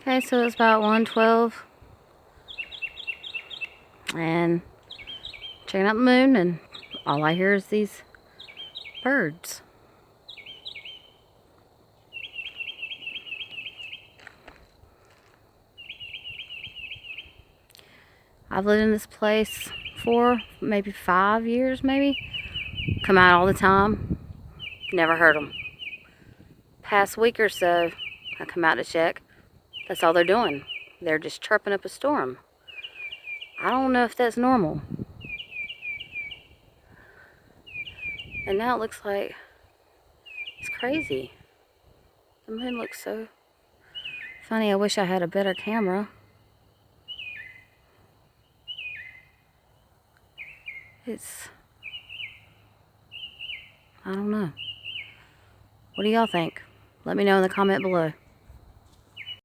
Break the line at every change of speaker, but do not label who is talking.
Okay, so it's about 1:12, and checking out the moon, and all I hear is these birds. I've lived in this place for maybe 5 years, maybe. Come out all the time. Never heard them. Past week or so, I come out to check. That's all they're doing. They're just chirping up a storm. I don't know if that's normal. And now it looks like it's crazy. The moon looks so funny. I wish I had a better camera. I don't know. What do y'all think? Let me know in the comment below.